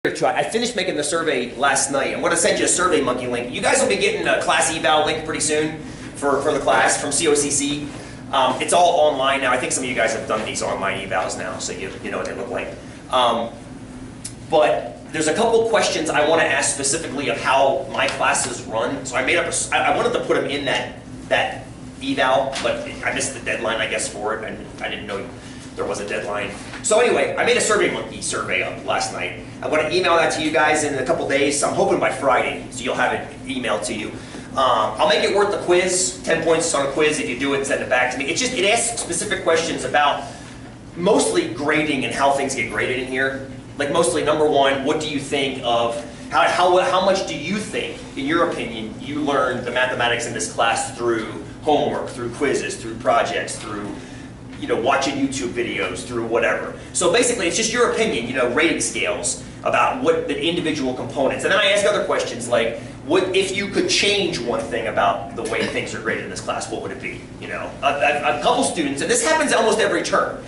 I finished making the survey last night. I'm going to send you a Survey Monkey link. You guys will be getting a class eval link pretty soon for the class from COCC. It's all online now. I think some of you guys have done these online evals now, so you know what they look like. But there's a couple questions I want to ask specifically of how my classes run. So I made up I wanted to put them in that eval, but I missed the deadline, I guess, for it, and I didn't know there was a deadline. So anyway, I made a Survey Monkey survey up last night. I'm going to email that to you guys in a couple days. I'm hoping by Friday, so you'll have it emailed to you. I'll make it worth the quiz, 10 points on a quiz if you do it and send it back to me. It asks specific questions about mostly grading and how things get graded in here. Like mostly, number one, what do you think of, how much do you think, in your opinion, you learned the mathematics in this class through homework, through quizzes, through projects, through watching YouTube videos, through whatever. So basically, it's just your opinion, rating scales about what the individual components. And then I ask other questions like, what if you could change one thing about the way things are graded in this class, what would it be? A couple students, and this happens almost every term,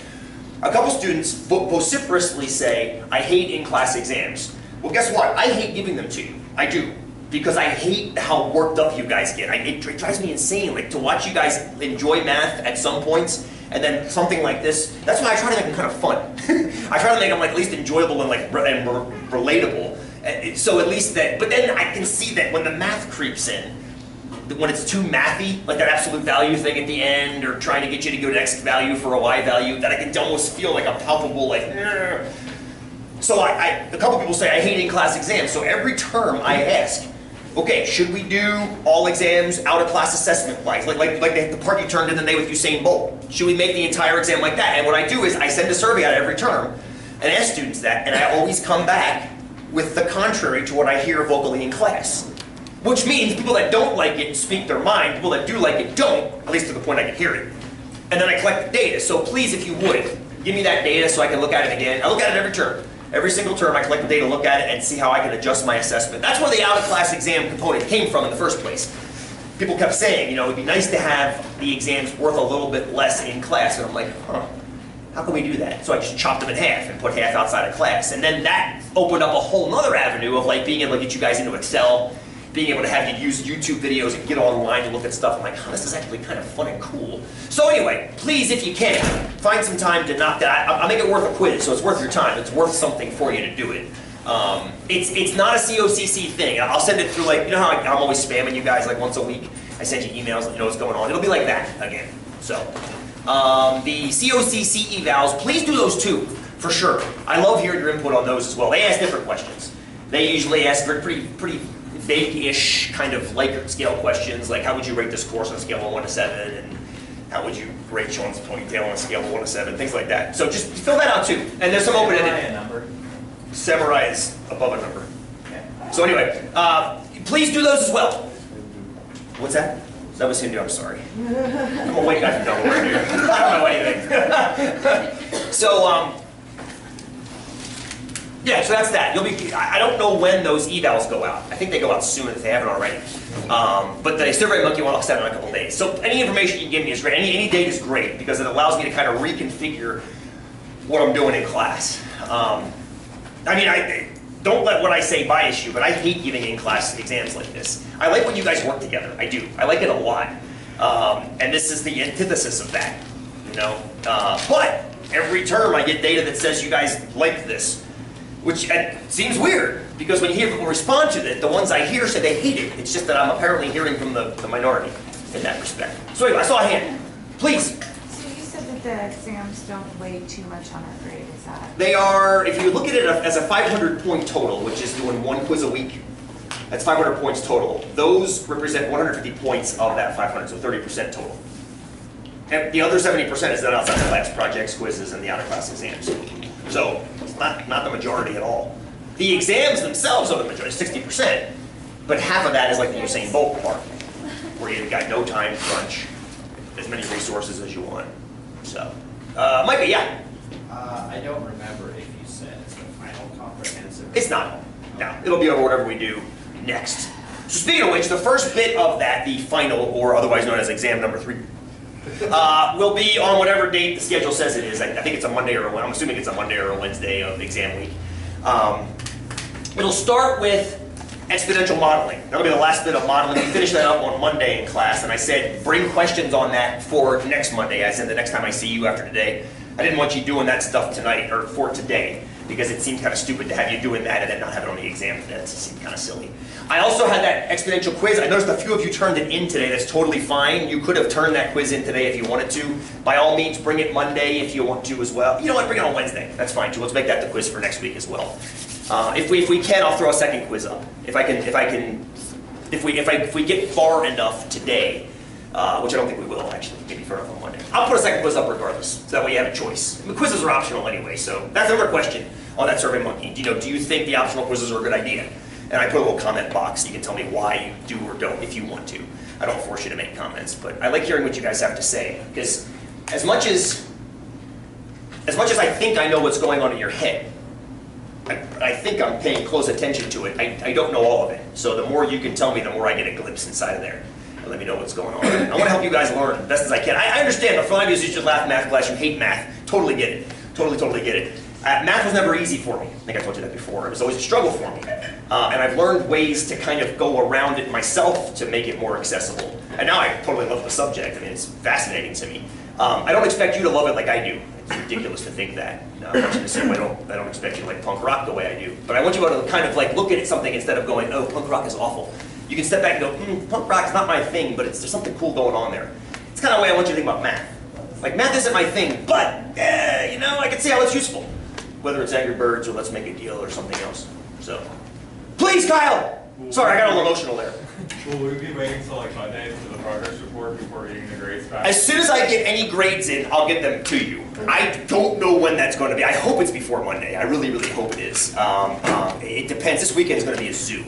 a couple students vociferously say, I hate in-class exams. Well, guess what? I hate giving them to you. I do. Because I hate how worked up you guys get. It drives me insane, like to watch you guys enjoy math at some points, and then something like this. That's why I try to make them kind of fun. I try to make them at least enjoyable and relatable. So at least that. But then I can see that when the math creeps in, when it's too mathy, like that absolute value thing at the end, or trying to get you to go to X value for a Y value, that I can almost feel like a palpable So a couple people say I hate in-class exams. So every term I ask, okay, should we do all exams out-of-class assessment like the part you turned in the day with Usain Bolt? Should we make the entire exam like that? And what I do is I send a survey out every term and ask students that, and I always come back with the contrary to what I hear vocally in class. Which means people that don't like it speak their mind, people that do like it don't, at least to the point I can hear it. And then I collect the data. So please, if you would, give me that data so I can look at it again. I look at it every term. Every single term, I collect the data, look at it, and see how I can adjust my assessment. That's where the out-of-class exam component came from in the first place. People kept saying, it'd be nice to have the exams worth a little bit less in class. And I'm like, how can we do that? So I just chopped them in half and put half outside of class. And then that opened up a whole other avenue of being able to get you guys into Excel, being able to have you use YouTube videos and get online and look at stuff. I'm like, this is actually kind of fun and cool. So anyway, please, if you can, find some time to knock that out. I'll make it worth a quiz, so it's worth your time. It's worth something for you to do it. It's not a COCC thing. I'll send it through, how I'm always spamming you guys once a week. I send you emails, let you know what's going on. It'll be like that again. So, the COCC evals, please do those too, for sure. I love hearing your input on those as well. They ask different questions. They usually ask pretty vague-ish kind of Likert scale questions, like how would you rate this course on a scale of 1 to 7, and how would you rate Sean's ponytail on a scale of 1 to 7, things like that. So just fill that out too. And there's some open-ended. Number. Samurai is above a number. Okay. So anyway, please do those as well. What's that? That was Hindu, I'm sorry. I'm a white guy from Delaware here. I don't know anything. So, yeah, so that's that. I don't know when those evals go out. I think they go out soon if they haven't already. But the Survey Monkey one I'll send in a couple days. So any information you can give me is great. Any date is great because it allows me to kind of reconfigure what I'm doing in class. Don't let what I say bias you, but I hate giving in-class exams like this. I like when you guys work together. I do. I like it a lot. And this is the antithesis of that. But every term I get data that says you guys like this. Which seems weird, because when you hear people respond to it, the ones I hear say they hate it. It's just that I'm apparently hearing from the minority in that respect. So anyway, I saw a hand. Please. So you said that the exams don't weigh too much on our grade, is that? They are, if you look at it as a 500-point total, which is doing one quiz a week, that's 500 points total. Those represent 150 points of that 500, so 30% total. And the other 70% is done outside the class projects, quizzes, and the out-of-class exams. So it's not the majority at all. The exams themselves are the majority, 60%, but half of that is like the Usain Bolt part, where you've got no time crunch, as many resources as you want. So, might be, yeah. I don't remember if you said it's the final comprehensive. It's not. No, it'll be over whatever we do next. So speaking of which, the first bit of that, the final, or otherwise known as exam number 3, will be on whatever date the schedule says it is. I think it's a Monday or I'm assuming it's a Monday or a Wednesday of exam week. It'll start with exponential modeling. That'll be the last bit of modeling. We finished that up on Monday in class, and I said bring questions on that for next Monday. I said the next time I see you after today. I didn't want you doing that stuff tonight, or for today, because it seemed kind of stupid to have you doing that and then not have it on the exam. That seemed kind of silly. I also had that exponential quiz. I noticed a few of you turned it in today. That's totally fine. You could have turned that quiz in today if you wanted to. By all means, bring it Monday if you want to as well. You know what? Bring it on Wednesday. That's fine too. Let's make that the quiz for next week as well. If we can, I'll throw a second quiz up. If we get far enough today, which I don't think we will actually, maybe far enough on Monday. I'll put a second quiz up regardless, so that way you have a choice. The quizzes are optional anyway, so that's another question on that SurveyMonkey. Do you think the optional quizzes are a good idea? And I put a little comment box. You can tell me why you do or don't if you want to. I don't force you to make comments, but I like hearing what you guys have to say, because as much as I think I know what's going on in your head, I think I'm paying close attention to it. I don't know all of it. So the more you can tell me, the more I get a glimpse inside of there. And let me know what's going on. I want to help you guys learn as best as I can. I understand the 5 years you should laugh math class, you hate math. Totally get it. Totally get it. Math was never easy for me. I think I told you that before. It was always a struggle for me. And I've learned ways to kind of go around it myself to make it more accessible. And now I totally love the subject. I mean, it's fascinating to me. I don't expect you to love it like I do. It's ridiculous to think that. Much in the same way, I don't expect you to like punk rock the way I do. But I want you to kind of like look at something instead of going, oh, punk rock is awful. You can step back and go, punk rock's not my thing, but there's something cool going on there. It's kind of the way I want you to think about math. Like, math isn't my thing, but, I can see how it's useful. Whether it's Angry Birds or Let's Make a Deal or something else. So, please, Kyle! Sorry, I got a little emotional there. Will we be waiting until like Monday for the progress report before getting the grades back? As soon as I get any grades in, I'll get them to you. I don't know when that's going to be. I hope it's before Monday. I really, really hope it is. It depends. This weekend is going to be a zoo,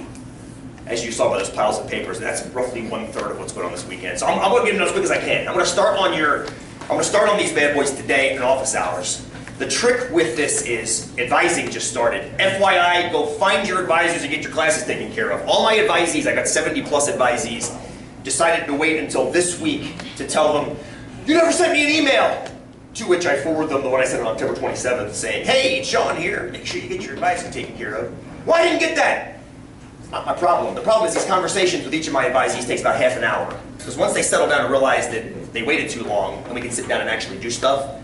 as you saw by those piles of papers, and that's roughly 1/3 of what's going on this weekend. So I'm going to get them as quick as I can. I'm going to start on these bad boys today in office hours. The trick with this is advising just started. FYI, go find your advisors and get your classes taken care of. All my advisees, I got 70 plus advisees, decided to wait until this week to tell them, you never sent me an email. To which I forward them the one I sent on October 27th saying, hey, it's Sean here, make sure you get your advising taken care of. Why didn't you get that? It's not my problem. The problem is these conversations with each of my advisees takes about half an hour. Because once they settle down and realize that they waited too long and we can sit down and actually do stuff,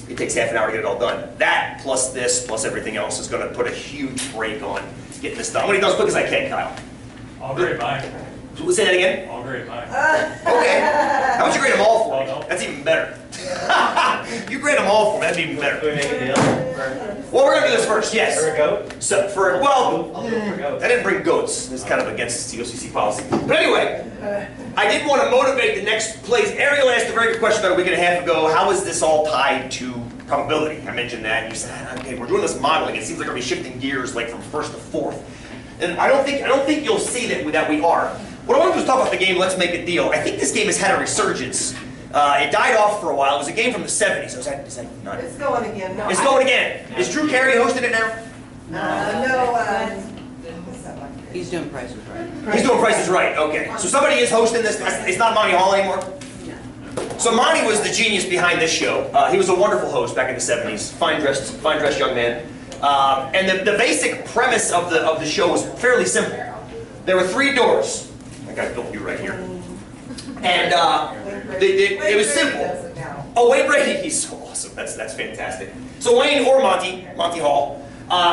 it takes half an hour to get it all done. That, plus this, plus everything else is going to put a huge brake on getting this done. I'm going to get done as quick as I can, Kyle. I'll grade mine. Say that again? I'll grade mine. Okay. How about you grade them all for me? Oh, no. That's even better. You grade them all for me, that'd be even better. Can we make a deal? Well, we're going to do this first, yes. For a goat? So, I'll go for goats. I didn't bring goats. It's kind of against COCC policy. But anyway, I did want to motivate the next place. Ariel asked a very good question about a week and a half ago. How is this all tied to probability? I mentioned that, and you said, okay, we're doing this modeling. It seems like we're shifting gears like from first to fourth. And I don't think you'll see that we are. What I want to do is talk about the game Let's Make a Deal. I think this game has had a resurgence. It died off for a while. It was a game from the 70s. Is that not? It's going again. No, It's going again. Is Drew Carey hosting it now? He's doing prices right. He's doing Price is Right. Okay. So somebody is hosting this. It's not Monty Hall anymore? So Monty was the genius behind this show. He was a wonderful host back in the 70s. Fine dressed young man. And the basic premise of the show was fairly simple. There were 3 doors. I got Bill you right here. And it was simple. Oh, Wayne Brady, he's so awesome. That's fantastic. So Wayne or Monty Hall,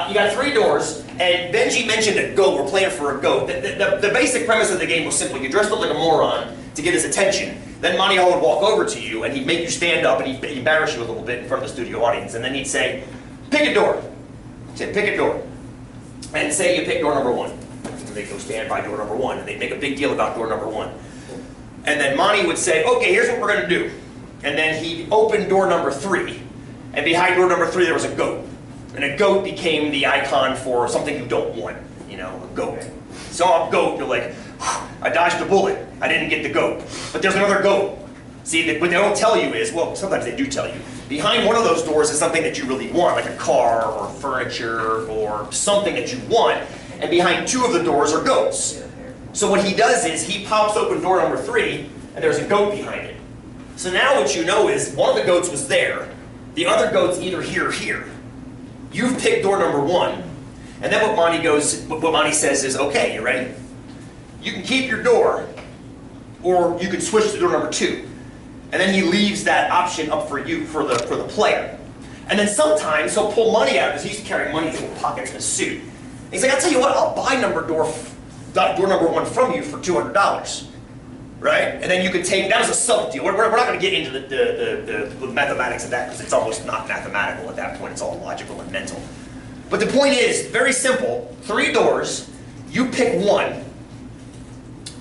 you got 3 doors, and Benji mentioned a goat. We're playing for a goat. The basic premise of the game was simple. You dressed up like a moron to get his attention. Then Monty Hall would walk over to you, and he'd make you stand up, and he'd embarrass you a little bit in front of the studio audience. And then he'd say, pick a door. He'd say, pick a door. And say you pick door number 1. And they'd go stand by door number 1, and they'd make a big deal about door number 1. And then Monty would say, okay, here's what we're going to do. And then he'd open door number 3. And behind door number 3, there was a goat. And a goat became the icon for something you don't want. You know, a goat. Saw a goat, you're like, I dodged a bullet. I didn't get the goat. But there's another goat. See, what they don't tell you is, well, sometimes they do tell you. Behind one of those doors is something that you really want, like a car or furniture or something that you want. And behind 2 of the doors are goats. So what he does is he pops open door number 3, and there's a goat behind it. So now what you know is one of the goats was there. The other goat's either here or here. You've picked door number 1. And then what Monty says is, okay, you ready? You can keep your door, or you can switch to door number 2. And then he leaves that option up for you, for the player. And then sometimes he'll pull money out, because he's carrying money in his little pockets in his suit. And he's like, I'll tell you what, I'll buy door number 1 from you for $200. Right? And then you could take, that was a sub deal. We're not going to get into the mathematics of that, because it's almost not mathematical at that point. It's all logical and mental. But the point is, very simple, 3 doors, you pick one,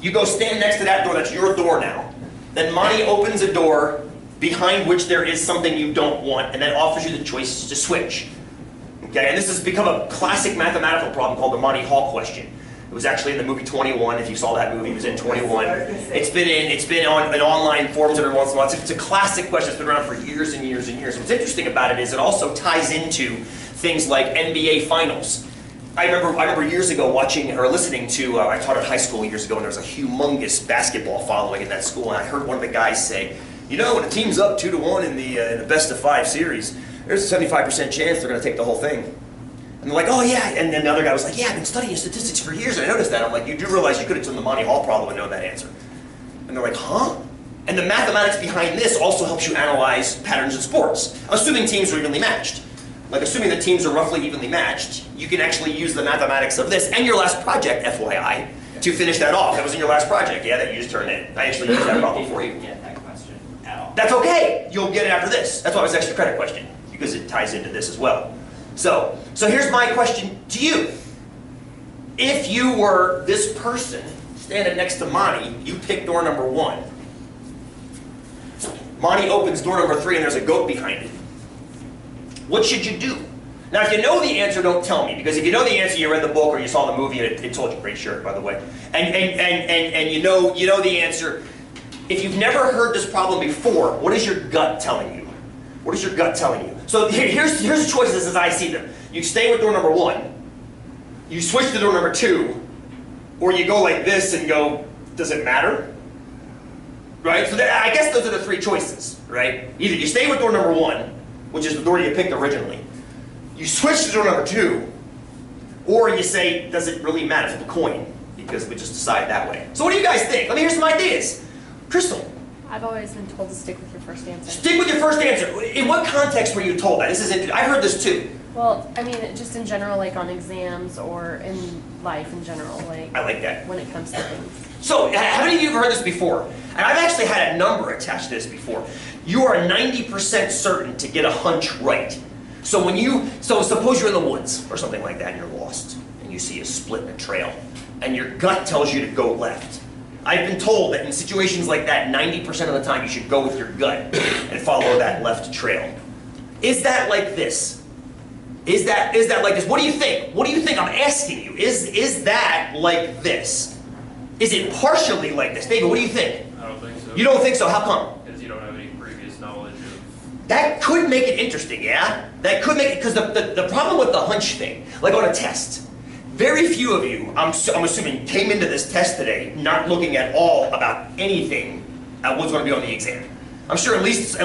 you go stand next to that door, that's your door now. Then Monty opens a door behind which there is something you don't want, and then offers you the choice to switch. Okay, and this has become a classic mathematical problem called the Monty Hall question. It was actually in the movie 21. If you saw that movie, it was in 21. It's been on online forums every once in a while. It's a classic question. It's been around for years and years and years. What's interesting about it is it also ties into things like NBA Finals. I remember years ago watching or listening to, I taught at high school years ago, and there was a humongous basketball following in that school, and I heard one of the guys say, you know, when a team's up 2-1 in the best of 5 series, there's a 75% chance they're going to take the whole thing. And they're like, oh yeah, and then the other guy was like, yeah, I've been studying statistics for years, and I noticed that. I'm like, you do realize you could have done the Monty Hall problem and known that answer. And they're like, huh? And the mathematics behind this also helps you analyze patterns in sports, assuming teams are evenly matched. Like, assuming that teams are roughly evenly matched, you can actually use the mathematics of this and your last project, FYI, to finish that off. That was in your last project, yeah, that you just turned in. I actually used that problem for you. You didn't get that question at all. That's okay. You'll get it after this. That's why it was an extra credit question, because it ties into this as well. So here's my question to you. If you were this person standing next to Monty, you pick door number 1. Monty opens door number 3 and there's a goat behind it. What should you do? Now, if you know the answer, don't tell me, because if you know the answer, you read the book or you saw the movie, and it told you. Great shirt, by the way. And you know the answer. If you've never heard this problem before, what is your gut telling you? What is your gut telling you? So here's the choices as I see them. You stay with door number 1, you switch to door number 2, or you go like this and go, does it matter? Right? So I guess those are the 3 choices, right? Either you stay with door number 1, which is the door you picked originally, you switch to door number 2, or you say, does it really matter? Flip a coin, because we just decide that way. So what do you guys think? Let me hear some ideas. Crystal. I've always been told to stick with your first answer. Stick with your first answer. In what context were you told that? This is interesting. I've heard this too. Well, I mean, just in general, like on exams or in life in general, like. I like that. When it comes to things. So, how many of you have heard this before? And I've actually had a number attached to this before. You are 90% certain to get a hunch right. So suppose you're in the woods or something like that and you're lost, and you see a split in a trail, and your gut tells you to go left. I've been told that in situations like that, 90% of the time you should go with your gut and follow that left trail. Is that like this? Is that like this? What do you think? What do you think? I'm asking you. Is that like this? Is it partially like this? David, what do you think? I don't think so. You don't think so? How come? Because you don't have any previous knowledge of... That could make it interesting, yeah? That could make it, because the problem with the hunch thing, like on a test, very few of you, I'm assuming, came into this test today not looking at all about anything what's going to be on the exam. I'm sure at least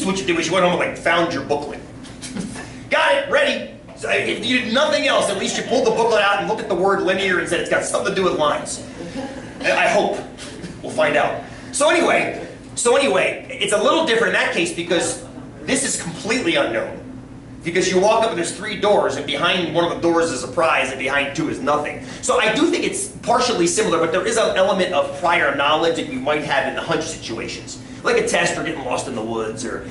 what you did was you went home and like found your booklet. Got it, ready. So if you did nothing else, at least you pulled the booklet out and looked at the word linear and said it's got something to do with lines. I hope. We'll find out. So anyway, it's a little different in that case because this is completely unknown. Because you walk up and there's 3 doors, and behind one of the doors is a prize, and behind 2 is nothing. So I do think it's partially similar, but there is an element of prior knowledge that you might have in the hunch situations. Like a test or getting lost in the woods or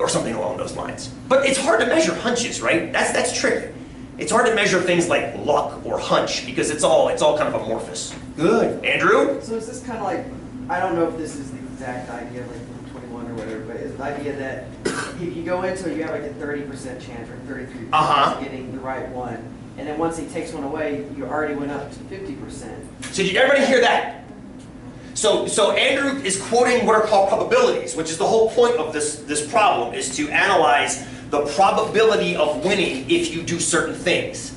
something along those lines. But it's hard to measure hunches, right? That's tricky. It's hard to measure things like luck or hunch because it's all kind of amorphous. Good. Andrew? So is this kind of like, I don't know if this is the exact idea, like from 21 or whatever, but is the idea that if you go into it, you have like a 30% chance or 33% of getting the right one, and then once he takes one away, you already went up to 50%. So did everybody hear that? So Andrew is quoting what are called probabilities, which is the whole point of this problem, is to analyze the probability of winning if you do certain things.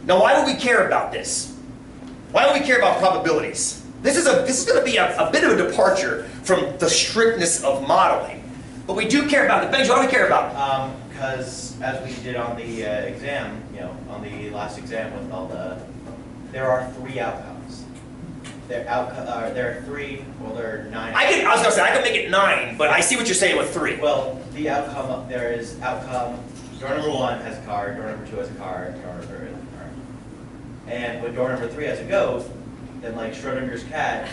Now, why would we care about this? Why would we care about probabilities? This is going to be a bit of a departure from the strictness of modeling. But we do care about it. Benji, what do we care about? because as we did on the exam, on the last exam with all there are 3 outcomes. There are 3, well, there are 9. I was gonna say, I can make it 9, but I see what you're saying with 3. Well, the outcome, there is outcome, door number 1 has a card, door number 2 has a card, door number 3 has a card. And when door number 3 has a ghost, then like Schrodinger's cat,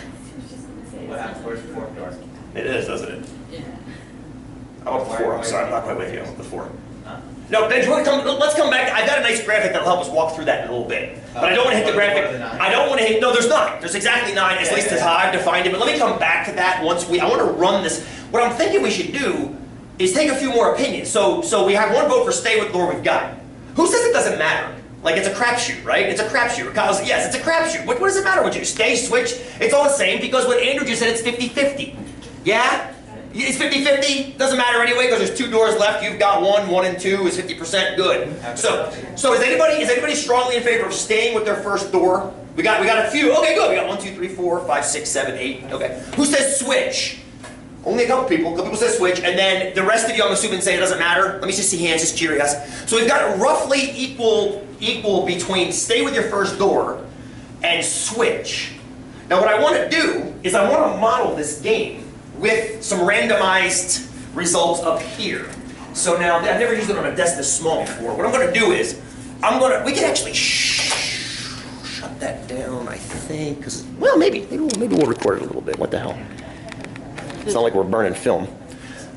what happens? Where's the 4th door? It is, doesn't it? Yeah. I want the 4, I'm sorry, I'm not quite with you, I want the 4. Huh? No, Ben, do you want to come, let's come back, I've got a nice graphic that'll help us walk through that in a little bit. But I don't want to hit the graphic, I don't want to hit, no, there's 9. There's exactly 9, at least as I've defined it, but let me come back to that once I want to run this. What I'm thinking we should do is take a few more opinions. So we have 1 vote for stay with Lore we've got. Who says it doesn't matter? Like it's a crapshoot, right? It's a crapshoot. Kyle's, yes, it's a crapshoot. What does it matter what you stay, switch? It's all the same because what Andrew just said, it's 50-50. Yeah? It's 50-50, doesn't matter anyway because there's 2 doors left. You've got 1 and 2 is 50% good. So is anybody strongly in favor of staying with their first door? We got a few. Okay, good. We got 1, 2, 3, 4, 5, 6, 7, 8. Okay. Who says switch? Only a couple people. A couple people say switch, and then the rest of you, I'm assuming, say it doesn't matter. Let me just see hands, just curious. So we've got roughly equal between stay with your first door and switch. Now what I want to do is I want to model this game with some randomized results up here. So now, I've never used it on a desk this small before. What I'm going to do is, we can actually shut that down, I think, because, well, maybe we'll record it a little bit. What the hell? It's not like we're burning film.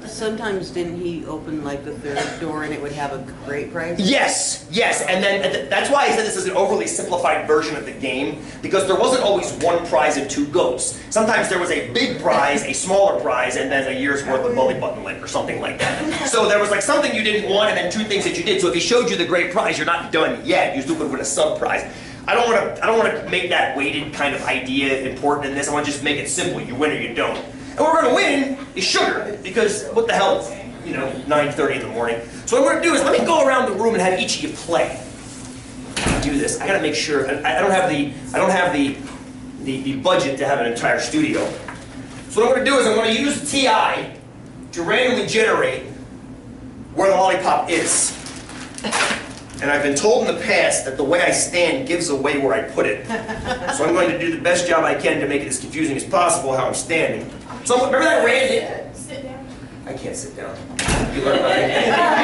Sometimes didn't he open like the 3rd door and it would have a great prize? Yes, and then that's why I said this is an overly simplified version of the game, because there wasn't always 1 prize and 2 goats. Sometimes there was a big prize, a smaller prize, and then a year's worth of belly button lint or something like that. So there was like something you didn't want and then 2 things that you did. So if he showed you the great prize, you're not done yet. You still could win a sub prize. I don't want to make that weighted kind of idea important in this. I want to just make it simple. You win or you don't. And what we're going to win is sugar, because what the hell, 9:30 in the morning. So what I'm going to do is let me go around the room and have each of you play. Do this. I got to make sure. I don't have the budget to have an entire studio. So what I'm going to do is I'm going to use TI to randomly generate where the lollipop is. And I've been told in the past that the way I stand gives away where I put it. So I'm going to do the best job I can to make it as confusing as possible how I'm standing. So remember that Randy? Sit down. I can't sit down. You learned about it in 8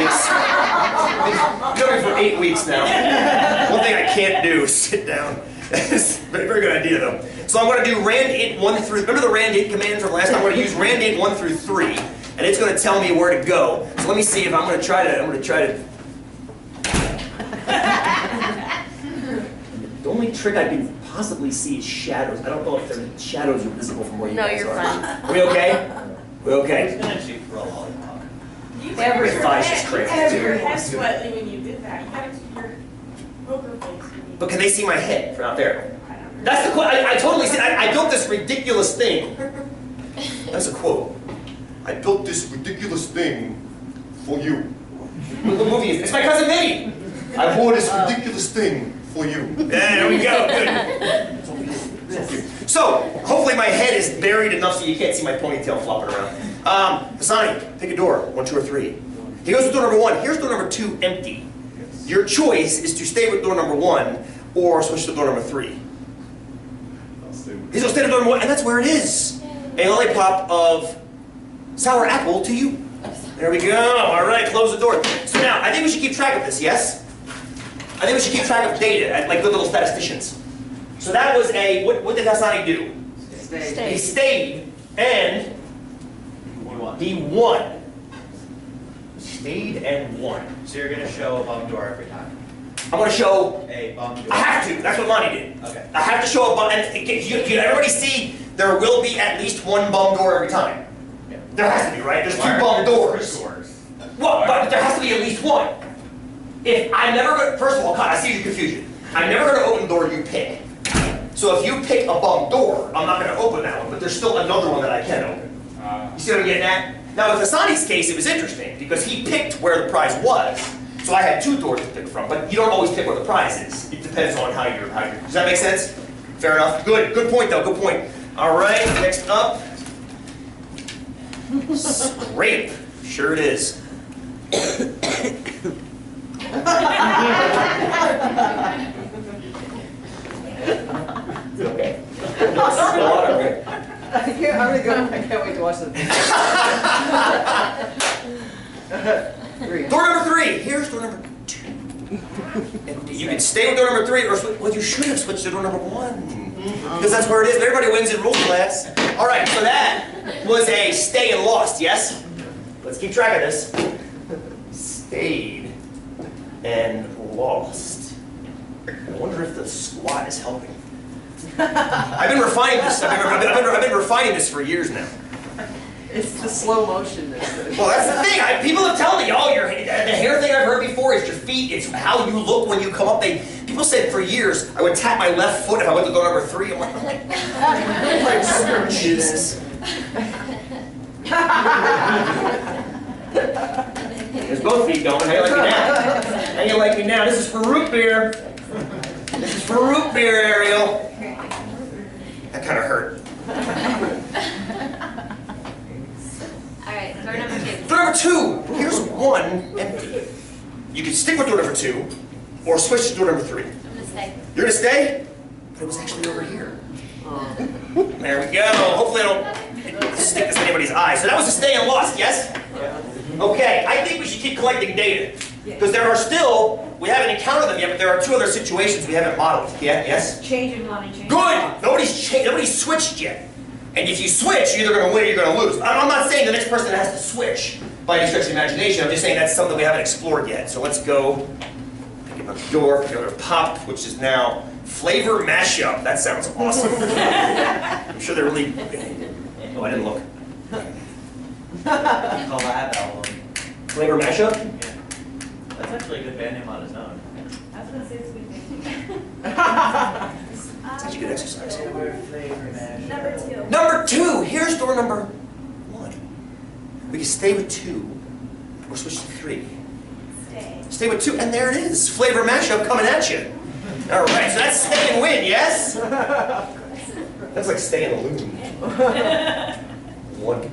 weeks. You've known me for 8 weeks now. One thing I can't do is sit down. It's a very, very good idea though. So I'm going to do randint 1 through, remember the randint command from last time? I'm going to use randint 1 through 3, and it's going to tell me where to go. So let me see if I'm going to try to, The only trick I can possibly see is shadows. I don't know if the shadows are visible from where you guys are. No, you're fine. Are we okay? We okay? Who's going to shoot for a lollipop? Every thigh's just crazy. Your head sweating when you did that. You had it to your poker face. But can they see my head from out there? That's the quote. I totally see. I built this ridiculous thing. That's a quote. I built this ridiculous thing for you. What movie is it? It's my cousin Minnie. I bought this ridiculous thing for you. There we go. Good. So, hopefully my head is buried enough so you can't see my ponytail flopping around. Hassani, pick a door, 1, 2, or 3. He goes with door number 1. Here's door number 2, empty. Your choice is to stay with door number 1 or switch to door number 3. I'll stay with He's going to stay with door number 1, and that's where it is. A lollipop of sour apple to you. There we go. All right, close the door. So now, I think we should keep track of this, yes? I think we should keep track of data, like good little statisticians. So that was a, what did Hassani do? He stayed, and he won. Stayed and won. So you're going to show a bum door every time? I'm going to show, A bum door. I have to, that's what Lonnie did. Okay. I have to show a bum, and everybody see, there will be at least 1 bum door every time. Yeah. There has to be, right? There's 2 bum doors. Well, but there has to be at least 1. If I'm never going to, first of all, I see your confusion. I'm never going to open the door you pick. So if you pick a bum door, I'm not going to open that one, but there's still another one that I can open. You see what I'm getting at? Now with Hassani's case, it was interesting because he picked where the prize was. So I had 2 doors to pick from, but you don't always pick where the prize is. It depends on how you're, does that make sense? Fair enough. Good point though, good point. All right, next up. Scrape. Sure it is. Okay. Squat, okay. I can't wait to watch the video. 3. Door number 3. Here's door number 2. And you can stay with door number 3, or well, you should have switched to door number 1. Because that's where it is. But everybody wins in rules class. All right, so that was a stay and lost, yes? Let's keep track of this. Stayed and lost. I wonder if the squat is helping. I've been refining this. I've been refining this for years now. It's the slow motion. Well, that's the thing. People have told me, oh, the hair thing I've heard before is your feet. It's how you look when you come up. People said for years I would tap my left foot if I went to door number 3. I'm like, Jesus. There's both feet going. How you like me now? How you like me now? This is for root beer. This is for root beer, Ariel. That kind of hurt. All right, door number 2. Door number 2. Here's 1 empty. You can stick with door number 2, or switch to door number 3. I'm gonna stay. You're gonna stay? But it was actually over here. There we go. Hopefully I don't stick this in anybody's eye. So that was a stay and lost, yes? Okay, I think we should keep collecting data. Because there are still, we haven't encountered them yet, but there are 2 other situations we haven't modeled. Yeah, yes? Changing, mommy, change. Good! Nobody's switched yet. And if you switch, you're either going to win or you're going to lose. I'm not saying the next person has to switch by any stretch of the imagination. I'm just saying that's something we haven't explored yet. So let's go pick another door, pick another pop, which is now flavor mashup. That sounds awesome. I'm sure they're really... Oh, I didn't look. Collab album. Flavor mashup? Yeah. That's actually a good band name on its own. I was gonna say it's good. It's actually good exercise. Number 2. Number 2. Here's door number 1. We can stay with 2 or switch to 3. Stay. Stay with 2, and there it is. Flavor mashup coming at you. All right, so that's stay and win, yes? That's like stay and loon. 1.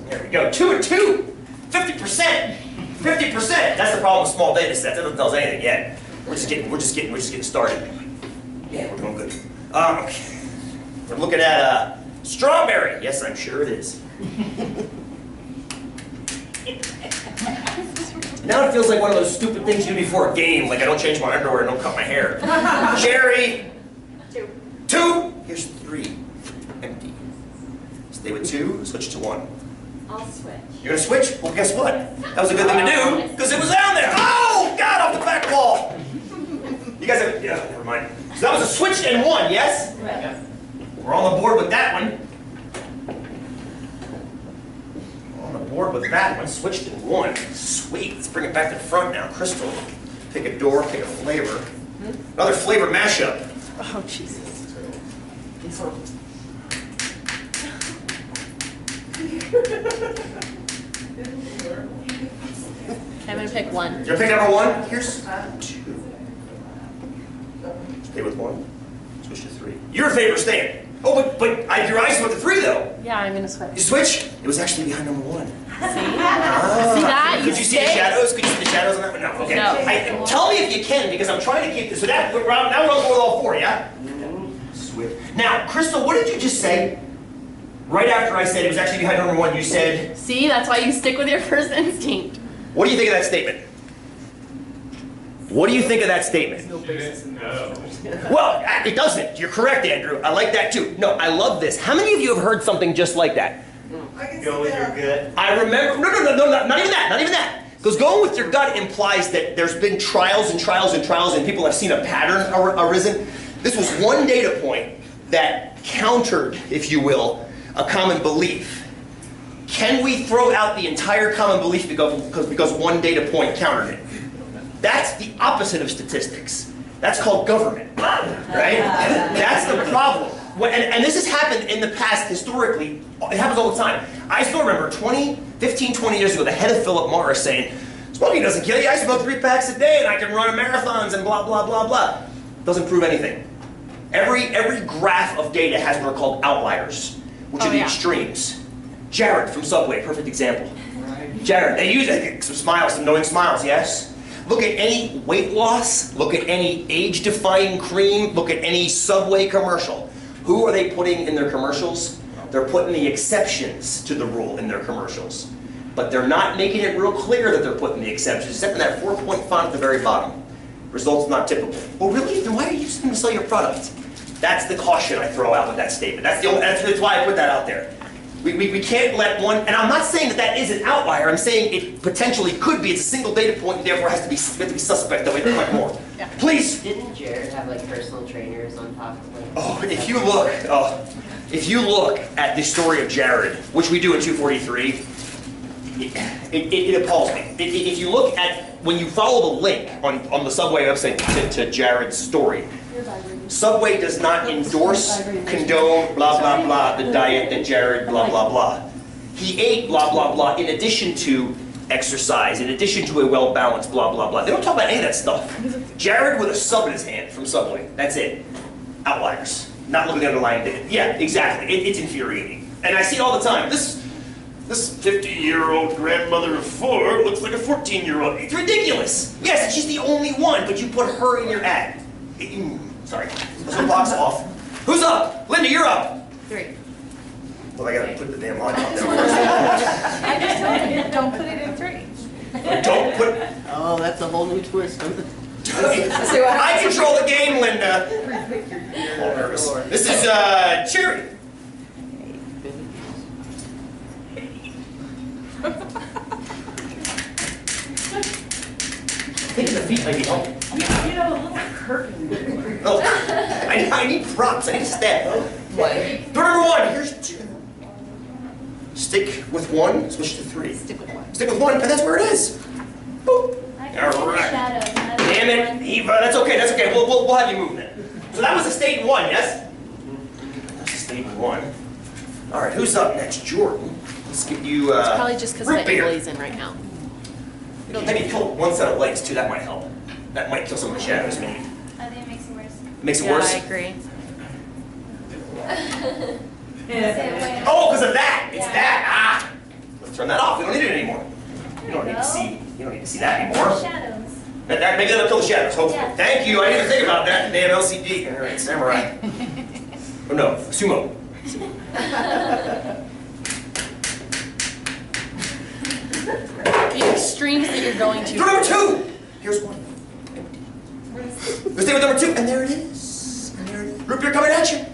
There we go. 2 and 2. 50%. 50%. That's the problem with small data sets. That doesn't tell us anything yet. We're just getting started. Yeah, we're doing good. Okay. We're looking at strawberry. Yes, I'm sure it is. Now it feels like one of those stupid things you do before a game, like I don't change my underwear and don't cut my hair. Cherry. 2. 2. Here's 3. Empty. Stay with 2. Switch to 1. I'll switch. You're gonna switch? Well, guess what? That was a good thing to do, because it was down there. Oh, God, off the back wall. You guys have, yeah, never mind. So that was a switch and 1, yes? Right. We're on the board with that one. On the board with that one, switched in 1. Sweet, let's bring it back to the front now. Crystal, pick a door, pick a flavor. Another flavor mashup. Oh, Jesus. I'm gonna pick 1. You're picking number 1? Here's 2. Stay with 1. Switch to 3. Your favorite staying. Oh, but your eyes went to 3 though. Yeah, I'm gonna switch. You switch? It was actually behind number 1. See? See that? Could you see the shadows? Could you see the shadows on that one? No. Okay. No. Tell me if you can, because I'm trying to keep this. So now we're on with all 4, yeah? Switch. Now, Crystal, what did you just say? Right after I said it was actually behind number 1, you said. See, that's why you stick with your first instinct. What do you think of that statement? What do you think of that statement? No. Well, it doesn't. You're correct, Andrew. I like that too. No, I love this. How many of you have heard something just like that? Go with your gut. I remember. No, not even that. Not even that. Because going with your gut implies that there's been trials and trials and trials, and people have seen a pattern arisen. This was one data point that countered, if you will, a common belief. Can we throw out the entire common belief because one data point countered it? That's the opposite of statistics. That's called government, right? That's the problem. And this has happened in the past historically. It happens all the time. I still remember 15, 20 years ago, the head of Philip Morris saying, smoking doesn't kill you. I smoke 3 packs a day and I can run marathons and blah, blah, blah, blah. Doesn't prove anything. Every graph of data has what are called outliers, which are the extremes. Jared from Subway, perfect example. Jared, they use some smiles, some knowing smiles, yes? Look at any weight loss, look at any age-defying cream, look at any Subway commercial. Who are they putting in their commercials? They're putting the exceptions to the rule in their commercials. But they're not making it real clear that they're putting the exceptions, except in that 4-point font at the very bottom. Results not typical. Oh really? Then why are you using them to sell your product? That's the caution I throw out with that statement. That's why I put that out there. We can't let one, and I'm not saying that that is an outlier, I'm saying it potentially could be, it's a single data point, and therefore has to be suspect that we have to collect more. Yeah. Please! Didn't Jared have like personal trainers on top of like? Oh, if you look at the story of Jared, which we do in 243, it appalls me. If you look at, when you follow the link on the Subway website to Jared's story, Subway does not endorse, condone, blah, blah, blah, the diet that Jared, blah, blah, blah. He ate, blah, blah, blah, in addition to exercise, in addition to a well-balanced, blah, blah, blah. They don't talk about any of that stuff. Jared with a sub in his hand from Subway. That's it. Outliers. Not looking at the underlying data. Yeah, exactly. It's infuriating. And I see it all the time. This 50-year-old grandmother of 4 looks like a 14-year-old. It's ridiculous. Yes, she's the only one, but you put her in your ad. Sorry. So box off. Who's up? Linda, you're up. 3. Well, I gotta put the damn line up there. I just told you, don't put it in 3. Don't put... Oh, that's a whole new twist. I control the game, Linda. All nervous. This is, Cherry. Think the feet might be helpful. You know, a little curtain. No, I need props. I need a stat. Door number 1. Here's 2. Stick with 1. Switch to 3. Stick with 1. Stick with 1, and that's where it is. Boop. I can see the Alright. shadows. Damn it, Eva. That's okay. That's okay. We'll have you move then. So that was a state 1, yes? That's a state 1. All right. Who's up next? Jordan. Let's give you. It's probably just because root the beer. angle he's in right now. Maybe kill one set of legs too. That might help. That might kill some of the shadows. Maybe. I think it makes it worse. Makes it Yeah, worse. I agree. Oh, because of that. It's Yeah. that. Ah. Let's turn that off. We don't need it anymore. You don't need to see. You don't need to see that anymore. Shadows. Maybe that'll kill the shadows. Hopefully. Yeah. Thank you. I didn't think about that. Damn LCD. All right, samurai. Oh no, sumo. The extremes that you're going to. Door number 2. Here's 1. Let's stay with number 2, and there it is. And there it is. Root beer coming at you.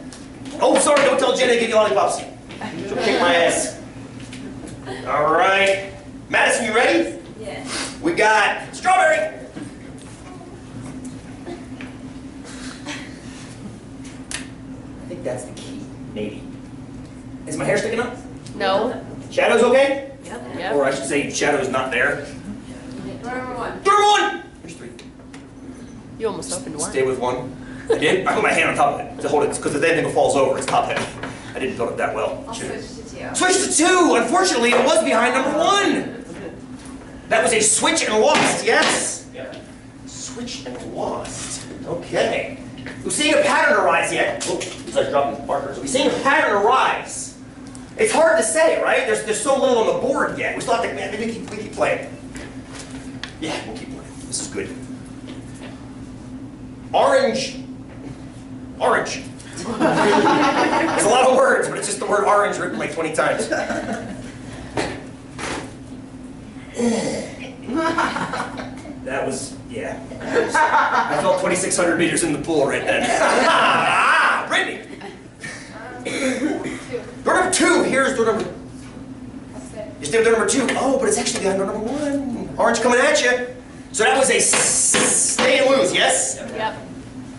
Oh, sorry. Don't tell Jenny to give you lollipops. She'll kick my ass. All right, Madison, you ready? Yeah. We got strawberry. I think that's the key. Maybe. Is my hair sticking up? No. Shadows okay? Yep. Or I should say, shadows not there. Door number 1. Door number 1. Here's 3. You almost opened 1. Stay with 1. I did. I put my hand on top of it to hold it because if anything falls over, it's top heavy. I didn't build it that well. I'll switch to 2. Switch to 2. Unfortunately, it was behind number 1. That was a switch and lost. Yes. Yeah. Switch and lost. Okay. We're seeing a pattern arise yet. Oh, I was dropping markers. We're seeing a pattern arise. It's hard to say, right? There's so little on the board yet. We still have to, man, we keep playing. Yeah, we'll keep playing. This is good. Orange. Orange. There's a lot of words, but it's just the word orange written like 20 times. That was, yeah. I felt 2,600 meters in the pool right then. Ah, Brittany. Door number 2. Here's door number. You stay with door number 2. Oh, but it's actually behind door number 1. Orange coming at you. So that was a stay and lose, yes? Yep.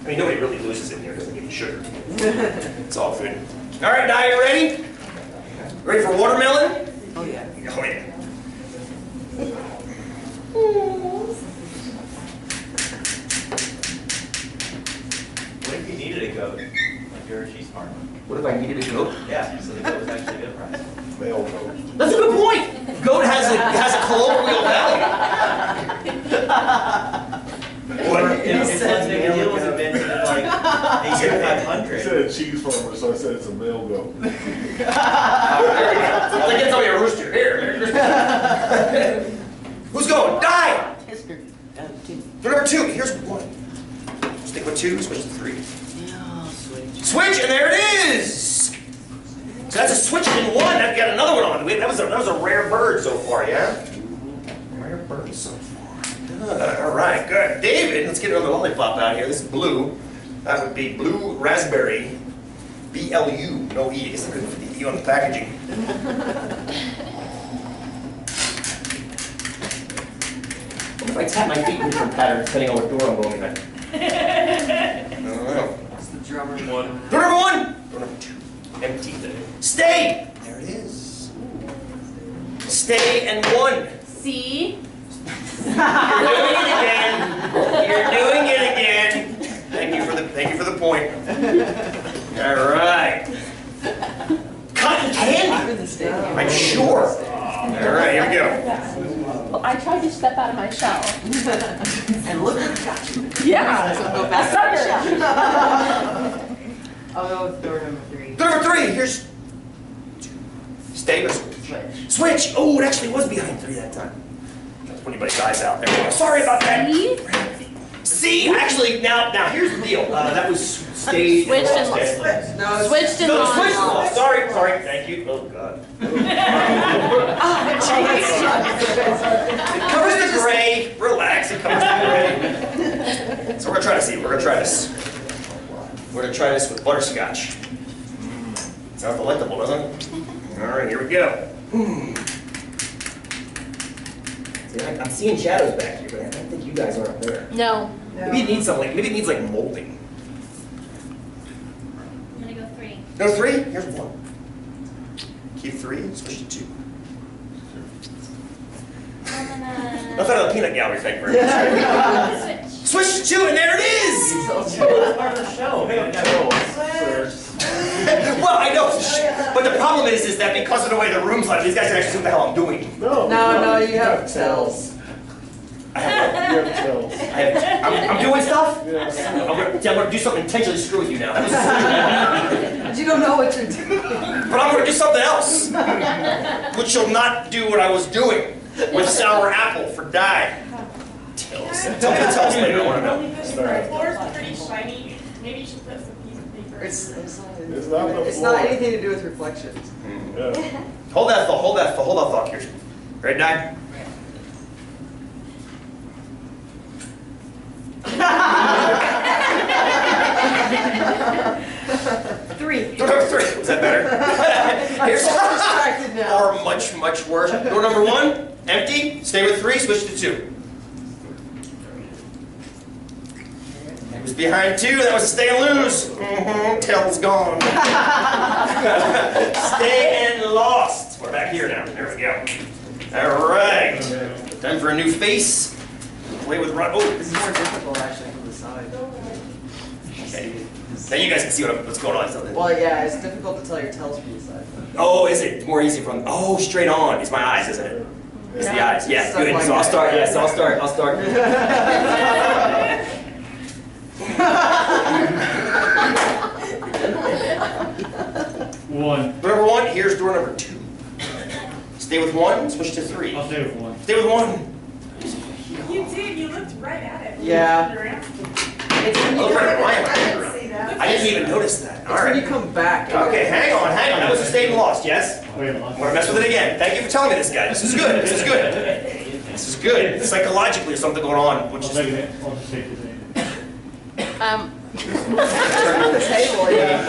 I mean, nobody really loses in here because they give you sugar. It's all good. All right, Di, you ready? Ready for watermelon? Oh, yeah. Oh, yeah. What if you needed a goat? Like you're a cheese farmer. What if I needed a goat? Yeah, so the goat was actually a good price. Male goat. That's a good point. Goat has a colloquial value. What? It's not big a deal was invented in like the year I 500. said a cheese farmer, so I said it's a male goat. There we go. Like it's only a rooster. Here. Who's going? Die! Two. Door number 2, here's 1. Stick with 2, switch to 3. Yeah, switch. Switch, and there it is! So that's a switch in 1. I've got another one on. That was a rare bird so far, yeah? Rare bird so far. Good. All right, good. David, let's get another lollipop out here. This is blue. That would be blue raspberry. BLU, no E. I guess there's the E on the packaging. What if I tap my feet in different patterns depending on what door I'm going in? I don't know. It's the drummer. Door number 1. Door number 2. Empty. Stay. There it is. Stay and 1. C. You're doing it again. You're doing it again. Thank you for the point. All right. Cotton candy. I'm in the stadium. I'm sure. All right, here we go. Well, I tried to step out of my shell. And look what it got you. Yeah. So go back to the shell. I'll go with door number 3. Door number 3. Here's 2. Stay or switch? Switch. Oh, it actually was behind 3 that time. That's when anybody's eyes out. There we go. Sorry about that. See, actually, now here's the deal. That was stayed. Switched and lost. lost. No, it's Switched and No, lost. switched and lost. Sorry. Thank you. Oh, God. It covers the gray. Relax. It covers the gray. So we're gonna try to see. We're gonna try this. We're gonna try this with butterscotch. Sounds delectable, doesn't it? All right, here we go. See, I'm seeing shadows back here, but I don't think you guys are up there. No. Maybe it needs something. Maybe it needs like molding. I'm gonna go 3. No, 3. Here's 1. Keep 3. Switch to 2. I'm gonna Nothing out of the peanut gallery. Thank you very much. switch. Switch to 2, and there it is. It's part of the show. Well, I know, but the problem is that because of the way the room's like, these guys can actually see what the hell I'm doing. No, you have tells. I'm doing stuff? I'm gonna do something intentionally screw with you now. But you don't know what you're doing. But I'm gonna do something else, which will not do what I was doing with sour apple for dye. Tell me the tells later, I wanna know. The floor's pretty shiny. Maybe you should put some piece of paper. It's It's not anything to do with reflections. Hold that thought, Kirsten. Ready, Dye? Three. Door number 3. Is that better? Here's distracted now. or much worse. Door number 1, empty. Stay with 3. Switch to 2. It was behind 2. That was a stay and lose. Tail's gone. Stay and lost. We're back here now. There we go. All right. Time for a new face. Play with Ron. Oh, This is more difficult actually from the side. okay. Now you guys can see what's going on. Well, yeah, it's difficult to tell your tells from the side. Oh, is it? It's more easy from. Oh, straight on. It's my eyes, isn't it? It's the eyes. Yeah, Stuff good. like So I'll that. start. Yes, I'll start. One. Door number 1. Here's door number 2. Stay with 1. Switch to 3. I'll stay with 1. Stay with 1. You did, you looked right at it. Yeah. It's when you Oh, come, right, why am I I didn't here? see that. I didn't even notice that. All it's when you right. come back. Okay, hang on. That was a stayed and lost. Yes. Wait, I'm gonna mess with it again. Thank you for telling me this, guy. This is good. This is good. This is good. Psychologically, there's something going on, which is. I'll just take it. Turn the table, yeah.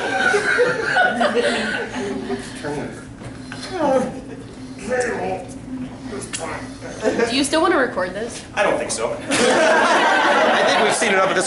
Do you still want to record this? I don't think so. I think we've seen enough of this.